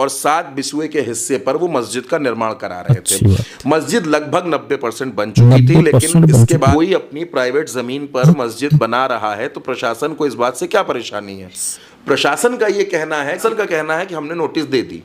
और 7 बिस्वे के हिस्से पर वो मस्जिद का निर्माण करा रहे थे। मस्जिद लगभग 90% बन चुकी थी, लेकिन इसके बाद कोई अपनी प्राइवेट जमीन पर मस्जिद बना रहा है तो प्रशासन को इस बात से क्या परेशानी है? प्रशासन का ये कहना है कि हमने नोटिस दे दी,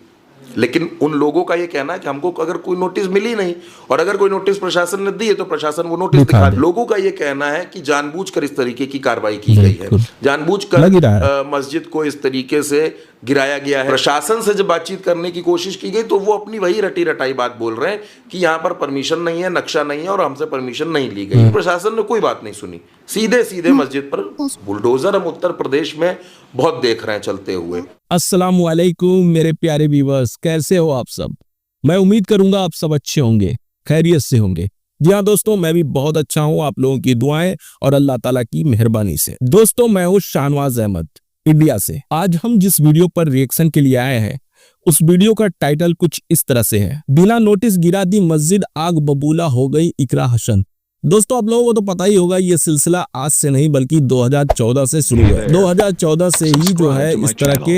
लेकिन उन लोगों का ये कहना है कि हमको अगर कोई नोटिस मिली नहीं, और अगर कोई नोटिस प्रशासन ने दी है तो प्रशासन वो नोटिस दिखा दे। लोगों का ये कहना है कि जानबूझकर इस तरीके की कार्रवाई की गई है, जानबूझकर मस्जिद को इस तरीके से गिराया गया है। प्रशासन से जब बातचीत करने की कोशिश की गई तो वो अपनी वही रटी रटाई बात बोल रहे हैं कि यहाँ पर परमिशन नहीं है, नक्शा नहीं है और हमसे परमिशन नहीं ली गई। प्रशासन ने कोई बात नहीं सुनी, सीधे सीधे मस्जिद पर बुलडोजर हम उत्तर प्रदेश में बहुत देख रहे हैं चलते हुए। अस्सलाम वालेकुम मेरे प्यारे व्यूअर्स, कैसे हो आप सब? मैं उम्मीद करूंगा आप सब अच्छे होंगे, खैरियत से होंगे। जी हाँ दोस्तों, मैं भी बहुत अच्छा हूँ, आप लोगों की दुआएं और अल्लाह ताला की मेहरबानी से। दोस्तों, मैं हूँ शाहनवाज अहमद, इंडिया से। आज हम जिस वीडियो पर रिएक्शन के लिए आए हैं, उस वीडियो का टाइटल कुछ इस तरह से है, बिना नोटिस गिरा दी मस्जिद, आग बबूला हो गई इकरा हसन। दोस्तों, आप लोगों को तो पता ही होगा, ये सिलसिला आज से नहीं बल्कि 2014 से शुरू है। 2014 से ही जो है इस तरह के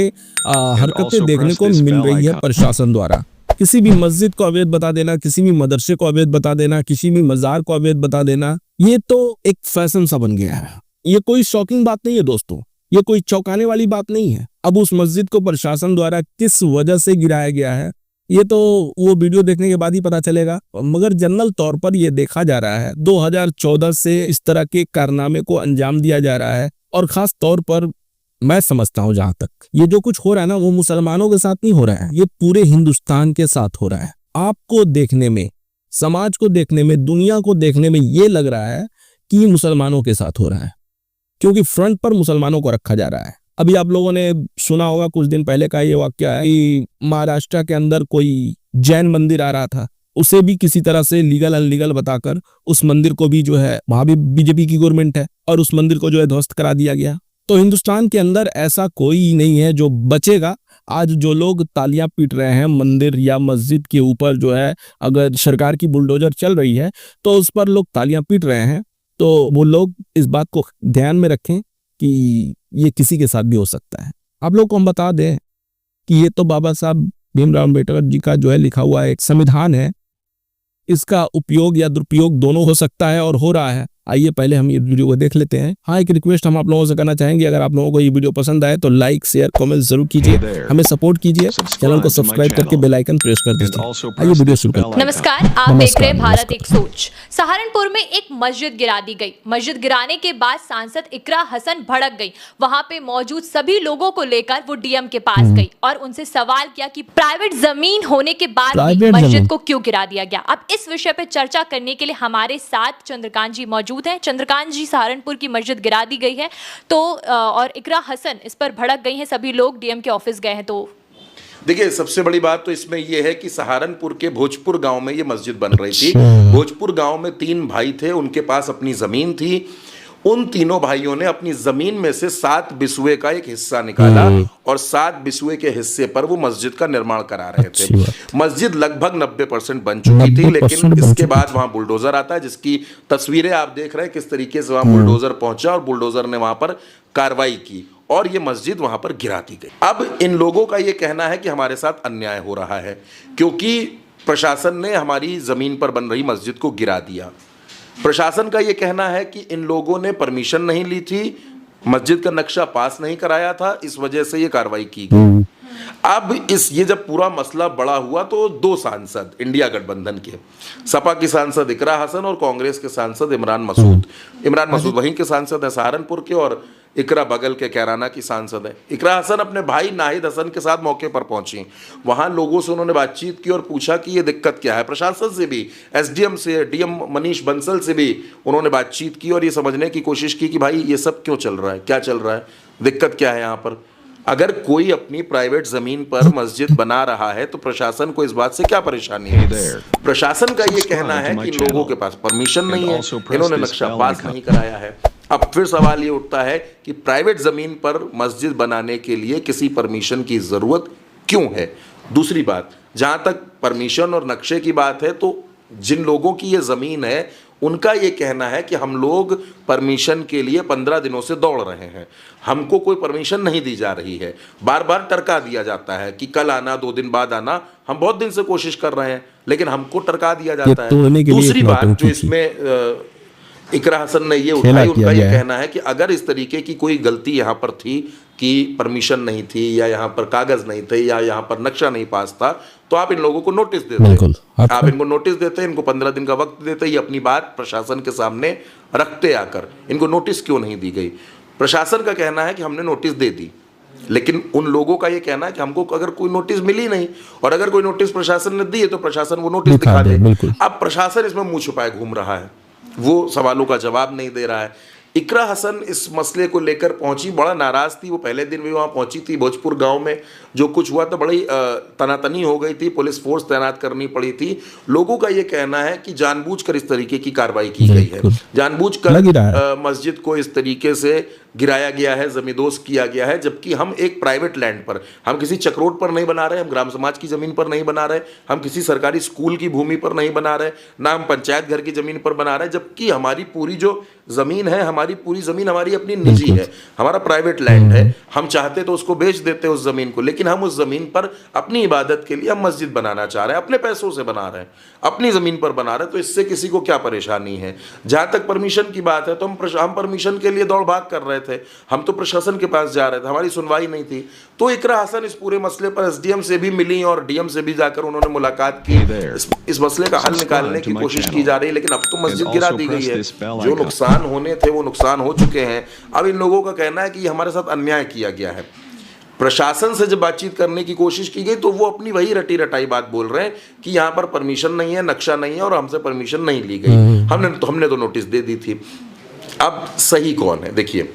हरकतें देखने को मिल रही है प्रशासन द्वारा। किसी भी मस्जिद को अवैध बता देना, किसी भी मदरसे को अवैध बता देना, किसी भी मजार को अवैध बता देना, ये तो एक फैशन सा बन गया है। ये कोई शॉकिंग बात नहीं है दोस्तों, ये कोई चौंकाने वाली बात नहीं है। अब उस मस्जिद को प्रशासन द्वारा किस वजह से गिराया गया है, ये तो वो वीडियो देखने के बाद ही पता चलेगा। मगर जनरल तौर पर ये देखा जा रहा है 2014 से इस तरह के कारनामे को अंजाम दिया जा रहा है। और खास तौर पर मैं समझता हूं, जहां तक ये जो कुछ हो रहा है ना, वो मुसलमानों के साथ नहीं हो रहा है, ये पूरे हिंदुस्तान के साथ हो रहा है। आपको देखने में, समाज को देखने में, दुनिया को देखने में ये लग रहा है कि मुसलमानों के साथ हो रहा है, क्योंकि फ्रंट पर मुसलमानों को रखा जा रहा है। अभी आप लोगों ने सुना होगा, कुछ दिन पहले का ये वाकया है कि महाराष्ट्र के अंदर कोई जैन मंदिर आ रहा था, उसे भी किसी तरह से लीगल अनलीगल बताकर उस मंदिर को भी जो है, वहां भी बीजेपी की गवर्नमेंट है, और उस मंदिर को जो है ध्वस्त करा दिया गया। तो हिंदुस्तान के अंदर ऐसा कोई नहीं है जो बचेगा। आज जो लोग तालियां पीट रहे हैं मंदिर या मस्जिद के ऊपर, जो है अगर सरकार की बुलडोजर चल रही है तो उस पर लोग तालियां पीट रहे हैं, तो वो लोग इस बात को ध्यान में रखें कि ये किसी के साथ भी हो सकता है। आप लोग को हम बता दें कि ये तो बाबा साहब भीमराव अम्बेडकर जी का जो है लिखा हुआ एक संविधान है, इसका उपयोग या दुरुपयोग दोनों हो सकता है और हो रहा है। आइए पहले हम ये वीडियो को देख लेते हैं। हाँ, एक रिक्वेस्ट हम आप लोगों से करना चाहेंगे, अगर आप लोगों को ये वीडियो पसंद आए तो लाइक, शेयर, कमेंट जरूर कीजिए, हमें सपोर्ट कीजिए, चैनल को सब्सक्राइब करके बेल आइकन प्रेस कर दीजिए। आइए वीडियो शुरू करते हैं। नमस्कार, आप देख रहे हैं भारत एक सोच। सहारनपुर में एक मस्जिद गिरा दी गई। मस्जिद गिराने के बाद सांसद इकरा हसन भड़क गई। वहां पे मौजूद सभी लोगों को लेकर वो डीएम के पास गई और उनसे सवाल किया कि प्राइवेट जमीन होने के बाद भी मस्जिद को क्यों गिरा दिया गया। अब इस विषय पे चर्चा करने के लिए हमारे साथ चंद्रकांत जी मौजूद हैं। चंद्रकांत जी, सहारनपुर की मस्जिद गिरा दी गई है तो और इकरा हसन इस पर भड़क गई हैं, सभी लोग डीएम के ऑफिस गए हैं। तो देखिए, सबसे बड़ी बात तो इसमें यह है कि सहारनपुर के भोजपुर गांव में ये मस्जिद बन रही थी। भोजपुर गांव में 3 भाई थे, उनके पास अपनी जमीन थी। उन तीनों भाइयों ने अपनी जमीन में से 7 बिस्वे का एक हिस्सा निकाला और 7 बिस्वे के हिस्से पर वो मस्जिद का निर्माण करा रहे थे। मस्जिद लगभग 90% बन चुकी थी, लेकिन इसके बाद वहां बुलडोजर आता है, जिसकी तस्वीरें आप देख रहे हैं किस तरीके से वहां बुलडोजर पहुंचा और बुलडोजर ने वहां पर कार्रवाई की और ये मस्जिद वहां पर गिरा दी गई। अब इन लोगों का ये कहना है कि हमारे साथ अन्याय हो रहा है, क्योंकि प्रशासन ने हमारी जमीन पर बन रही मस्जिद को गिरा दिया। प्रशासन का यह कहना है कि इन लोगों ने परमिशन नहीं ली थी, मस्जिद का नक्शा पास नहीं कराया था, इस वजह से ये कार्रवाई की गई। अब ये जब पूरा मसला बड़ा हुआ तो 2 सांसद इंडिया गठबंधन के, सपा की सांसद इकरा हसन और कांग्रेस के सांसद इमरान मसूद वहीं के सांसद है सहारनपुर के, और इकरा बगल के कैराना की सांसद है। इकरा हसन अपने भाई नाहिद हसन के साथ मौके पर पहुंची। वहां लोगों से उन्होंने बातचीत की और पूछा कि ये दिक्कत क्या है। प्रशासन से भी, एसडीएम से, डीएम मनीष बंसल से भी उन्होंने बातचीत की और ये समझने की कोशिश की कि भाई ये सब क्यों चल रहा है, क्या चल रहा है, दिक्कत क्या है यहाँ पर। अगर कोई अपनी प्राइवेट जमीन पर मस्जिद बना रहा है तो प्रशासन को इस बात से क्या परेशानी है? प्रशासन का ये कहना है कि इन लोगों के पास परमिशन नहीं है, इन्होंने नक्शा पास नहीं कराया है। अब फिर सवाल ये उठता है कि प्राइवेट जमीन पर मस्जिद बनाने के लिए किसी परमिशन की जरूरत क्यों है? दूसरी बात, जहां तक परमिशन और नक्शे की बात है तो जिन लोगों की ये ज़मीन है उनका ये कहना है कि हम लोग परमिशन के लिए 15 दिनों से दौड़ रहे हैं, हमको कोई परमिशन नहीं दी जा रही है, बार बार टरका दिया जाता है कि कल आना, 2 दिन बाद आना। हम बहुत दिन से कोशिश कर रहे हैं लेकिन हमको टरका दिया जाता है। दूसरी बात जो इसमें इकरा हसन ने ये उठाई, उनका ये कहना है कि अगर इस तरीके की कोई गलती यहाँ पर थी कि परमिशन नहीं थी या यहाँ पर कागज नहीं थे या यहाँ पर नक्शा नहीं पास था, तो आप इन लोगों को नोटिस देते, आप इनको नोटिस देते, इनको 15 दिन का वक्त देते, ये अपनी बात प्रशासन के सामने रखते आकर। इनको नोटिस क्यों नहीं दी गई? प्रशासन का कहना है कि हमने नोटिस दे दी, लेकिन उन लोगों का ये कहना है कि हमको अगर कोई नोटिस मिली नहीं, और अगर कोई नोटिस प्रशासन ने दी है तो प्रशासन वो नोटिस दिखा दे। अब प्रशासन इसमें मुंह छुपाए घूम रहा है, वो सवालों का जवाब नहीं दे रहा है। इकरा हसन इस मसले को लेकर पहुंची, बड़ा नाराज थी, वो पहले दिन भी वहां पहुंची थी। भोजपुर गांव में जो कुछ हुआ तो बड़ी तनातनी हो गई थी, पुलिस फोर्स तैनात करनी पड़ी थी। लोगों का ये कहना है कि जानबूझकर इस तरीके की कार्रवाई की गई है, जानबूझकर मस्जिद को इस तरीके से गिराया गया है, जमींदोज किया गया है, जबकि हम एक प्राइवेट लैंड पर, हम किसी चक्रोट पर नहीं बना रहे, हम ग्राम समाज की जमीन पर नहीं बना रहे, हम किसी सरकारी स्कूल की भूमि पर नहीं बना रहे, ना हम पंचायत घर की जमीन पर बना रहे, जबकि हमारी पूरी जो जमीन है, हमारी पूरी जमीन हमारी अपनी निजी है, हमारा प्राइवेट लैंड है। हम चाहते तो उसको बेच देते उस जमीन को, लेकिन हम उस जमीन पर अपनी इबादत के लिए हम मस्जिद बनाना चाह रहे हैं, अपने पैसों से बना रहे हैं, अपनी जमीन पर बना रहे हैं, तो इससे किसी को क्या परेशानी है? जहां तक परमिशन की बात है तो हम परमिशन के लिए दौड़ भाग कर रहे थे, हम तो प्रशासन के पास जा रहे थे, हमारी सुनवाई नहीं थी। तो इकरा हसन इस पूरे मसले पर एसडीएम से भी मिली और डीएम से भी जाकर उन्होंने मुलाकात की, इस मसले का हल निकालने की कोशिश की जा रही है, लेकिन अब तो मस्जिद गिरा दी गई है, जो नुकसान होने थे वो नुकसान हो चुके हैं। अब इन लोगों का कहना है कि हमारे साथ अन्याय किया गया है। प्रशासन से जब बातचीत करने की कोशिश की गई तो वो अपनी वही रटी रटाई बात बोल रहे हैं कि यहाँ पर परमिशन नहीं है, नक्शा नहीं है और हमसे परमिशन नहीं ली गई, हमने तो नोटिस दे दी थी। अब सही कौन है? देखिए,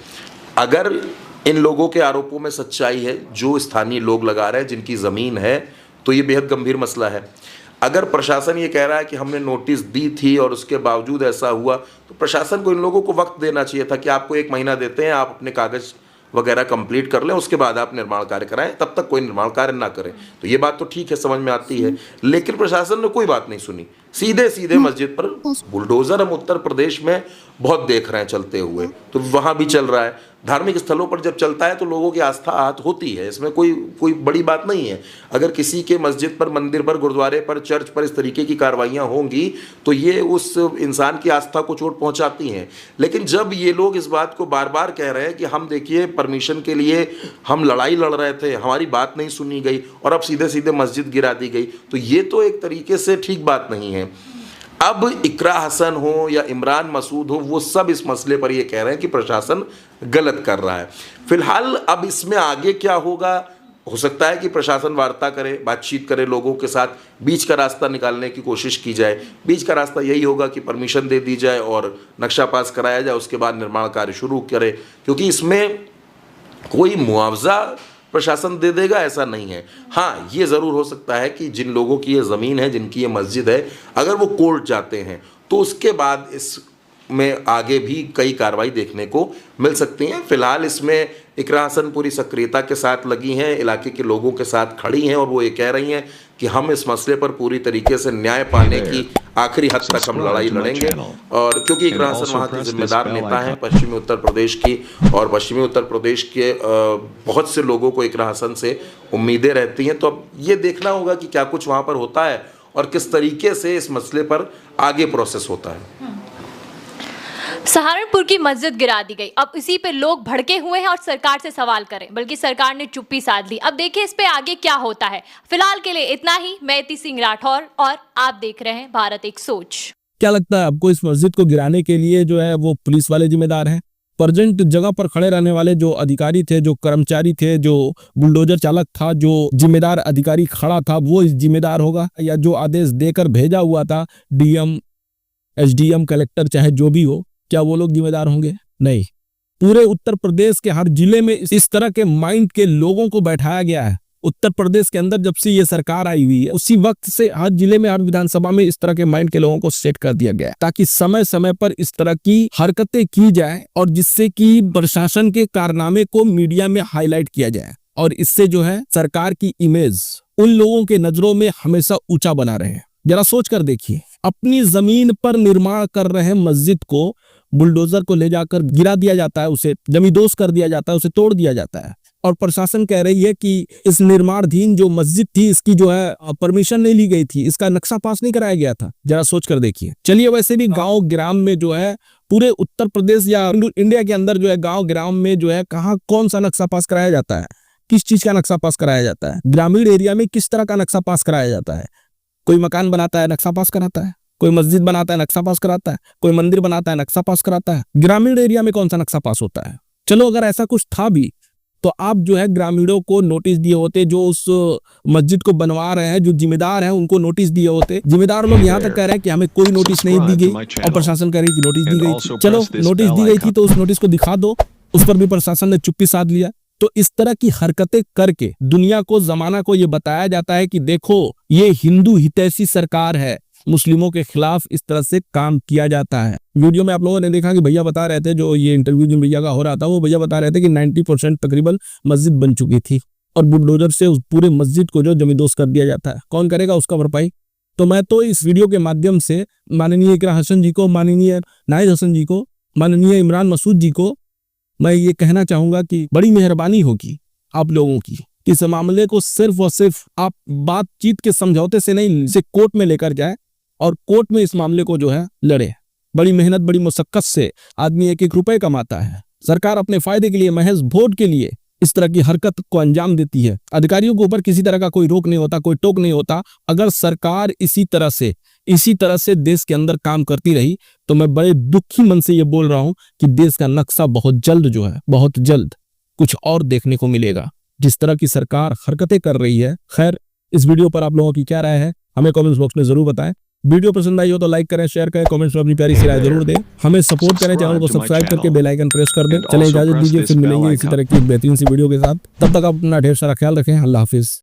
अगर इन लोगों के आरोपों में सच्चाई है, जो स्थानीय लोग लगा रहे हैं, जिनकी ज़मीन है, तो ये बेहद गंभीर मसला है। अगर प्रशासन ये कह रहा है कि हमने नोटिस दी थी और उसके बावजूद ऐसा हुआ, तो प्रशासन को इन लोगों को वक्त देना चाहिए था कि आपको 1 महीना देते हैं, आप अपने कागज वगैरह कंप्लीट कर लें, उसके बाद आप निर्माण कार्य कराएं, तब तक कोई निर्माण कार्य ना करें। तो ये बात तो ठीक है, समझ में आती है, लेकिन प्रशासन ने कोई बात नहीं सुनी, सीधे सीधे मस्जिद पर बुलडोजर हम उत्तर प्रदेश में बहुत देख रहे हैं चलते हुए, तो वहाँ भी चल रहा है। धार्मिक स्थलों पर जब चलता है तो लोगों की आस्था आहत होती है, इसमें कोई बड़ी बात नहीं है। अगर किसी के मस्जिद पर, मंदिर पर, गुरुद्वारे पर, चर्च पर इस तरीके की कार्रवाइयाँ होंगी तो ये उस इंसान की आस्था को चोट पहुँचाती हैं। लेकिन जब ये लोग इस बात को बार बार कह रहे हैं कि हम देखिए परमिशन के लिए हम लड़ाई लड़ रहे थे, हमारी बात नहीं सुनी गई और अब सीधे सीधे मस्जिद गिरा दी गई, तो ये तो एक तरीके से ठीक बात नहीं है। अब इकरा हसन हो या इमरान मसूद हो, वो सब इस मसले पर ये कह रहे हैं कि प्रशासन गलत कर रहा है। फिलहाल अब इसमें आगे क्या होगा, हो सकता है कि प्रशासन वार्ता करे, बातचीत करे लोगों के साथ, बीच का रास्ता निकालने की कोशिश की जाए। बीच का रास्ता यही होगा कि परमिशन दे दी जाए और नक्शा पास कराया जाए, उसके बाद निर्माण कार्य शुरू करे, क्योंकि इसमें कोई मुआवजा प्रशासन दे देगा ऐसा नहीं है। हाँ, ये ज़रूर हो सकता है कि जिन लोगों की ये ज़मीन है, जिनकी ये मस्जिद है, अगर वो कोर्ट जाते हैं तो उसके बाद इसमें आगे भी कई कार्रवाई देखने को मिल सकती हैं। फिलहाल इसमें इकरा हसन पूरी सक्रियता के साथ लगी हैं, इलाके के लोगों के साथ खड़ी हैं और वो ये कह रही हैं कि हम इस मसले पर पूरी तरीके से न्याय पाने की आखिरी हद तक हम लड़ाई लड़ेंगे। और क्योंकि इकरा हसन वहाँ की जिम्मेदार नेता हैं पश्चिमी उत्तर प्रदेश की, और पश्चिमी उत्तर प्रदेश के बहुत से लोगों को इकरा हसन से उम्मीदें रहती हैं। तो अब ये देखना होगा कि क्या कुछ वहाँ पर होता है और किस तरीके से इस मसले पर आगे प्रोसेस होता है। सहारनपुर की मस्जिद गिरा दी गई, अब इसी पे लोग भड़के हुए हैं और सरकार से सवाल करें, बल्कि सरकार ने चुप्पी साध ली। अब देखिए इस पे आगे क्या होता है। फिलहाल के लिए इतना ही। मैं इति सिंह राठौर और आप देख रहे हैं भारत एक सोच। क्या लगता है आपको, इस मस्जिद को गिराने के लिए जो है वो पुलिस वाले जिम्मेदार हैं? प्रेजेंट जगह पर खड़े रहने वाले जो अधिकारी थे, जो कर्मचारी थे, जो बुलडोजर चालक था, जो जिम्मेदार अधिकारी खड़ा था, वो जिम्मेदार होगा? या जो आदेश देकर भेजा हुआ था डीएम, एसडीएम, कलेक्टर, चाहे जो भी हो, क्या वो लोग जिम्मेदार होंगे? नहीं। पूरे उत्तर प्रदेश के हर जिले में इस तरह के माइंड के लोगों को बैठाया गया है। उत्तर प्रदेश के अंदर जब से ये सरकार आई हुई है, उसी वक्त से हर जिले में, हर विधानसभा में इस तरह के माइंड के लोगों को सेट कर दिया गया है, ताकि समय समय पर इस तरह की हरकतें की जाए और जिससे कि प्रशासन के कारनामे को मीडिया में हाईलाइट किया जाए और इससे जो है सरकार की इमेज उन लोगों के नजरों में हमेशा ऊंचा बना रहे। जरा सोच कर देखिए, अपनी जमीन पर निर्माण कर रहे मस्जिद को बुलडोजर को ले जाकर गिरा दिया जाता है, उसे जमींदोज कर दिया जाता है, उसे तोड़ दिया जाता है। और प्रशासन कह रही है कि इस निर्माणाधीन जो मस्जिद थी इसकी जो है परमिशन नहीं ली गई थी, इसका नक्शा पास नहीं कराया गया था। जरा सोच कर देखिए। चलिए, वैसे भी गांव ग्राम में जो है पूरे उत्तर प्रदेश या इंडिया के अंदर जो है गांव ग्राम में जो है कहाँ कौन सा नक्शा पास कराया जाता है, किस चीज का नक्शा पास कराया जाता है, ग्रामीण एरिया में किस तरह का नक्शा पास कराया जाता है। कोई मकान बनाता है, नक्शा पास कराता है, कोई मस्जिद बनाता है, नक्शा पास कराता है, कोई मंदिर बनाता है, नक्शा पास कराता है। ग्रामीण एरिया में कौन सा नक्शा पास होता है? चलो, अगर ऐसा कुछ था भी तो आप जो है ग्रामीणों को नोटिस दिए होते, जो उस मस्जिद को बनवा रहे हैं, जो जिम्मेदार हैं उनको नोटिस दिए होते। जिम्मेदार लोग यहाँ तक कह रहे हैं कि हमें कोई नोटिस नहीं दी गई और प्रशासन कह रही है कि नोटिस दी गई थी। चलो, नोटिस दी गई थी तो उस नोटिस को दिखा दो, उस पर भी प्रशासन ने चुप्पी साध लिया। तो इस तरह की हरकतें करके दुनिया को, जमाना को ये बताया जाता है कि देखो, ये हिंदू हितैषी सरकार है, मुस्लिमों के खिलाफ इस तरह से काम किया जाता है। वीडियो में आप लोगों ने देखा कि भैया बता रहे थे, जो ये इंटरव्यू जिन भैया का हो रहा था, वो भैया बता रहे थे कि 90% तकरीबन मस्जिद बन चुकी थी और बुलडोजर से उस पूरे मस्जिद को जो जमींदोज कर दिया जाता है। कौन करेगा उसका भरपाई? तो मैं तो इस वीडियो के माध्यम से माननीय इकरा हसन जी को, माननीय नाहिद हसन जी को, माननीय इमरान मसूद जी को मैं ये कहना चाहूंगा कि बड़ी मेहरबानी होगी आप लोगों की, इस मामले को सिर्फ और सिर्फ आप बातचीत के समझौते से नहीं, इसे कोर्ट में लेकर जाए और कोर्ट में इस मामले को जो है लड़े। बड़ी मेहनत, बड़ी मुशक्कत से आदमी एक एक रुपए कमाता है। सरकार अपने फायदे के लिए, महज वोट के लिए इस तरह की हरकत को अंजाम देती है। अधिकारियों के ऊपर किसी तरह का कोई रोक नहीं होता, कोई टोक नहीं होता। अगर सरकार इसी तरह से देश के अंदर काम करती रही तो मैं बड़े दुखी मन से ये बोल रहा हूं कि देश का नक्शा बहुत जल्द जो है, बहुत जल्द कुछ और देखने को मिलेगा। जिस तरह की सरकार हरकतें कर रही है। खैर, इस वीडियो पर आप लोगों की क्या राय है हमें कमेंट्स बॉक्स में जरूर बताएं। वीडियो पसंद आई हो तो लाइक करें, शेयर करें, कमेंट्स में अपनी प्यारी सी राय जरूर दें। हमें सपोर्ट करें, चैनल को सब्सक्राइब करके बेल आइकन प्रेस कर दें। चलें, इजाजत दीजिए, फिर मिलेंगे इसी तरह की बेहतरीन सी वीडियो के साथ। तब तक आप अपना ढेर सारा ख्याल रखें। अल्लाह हाफिज।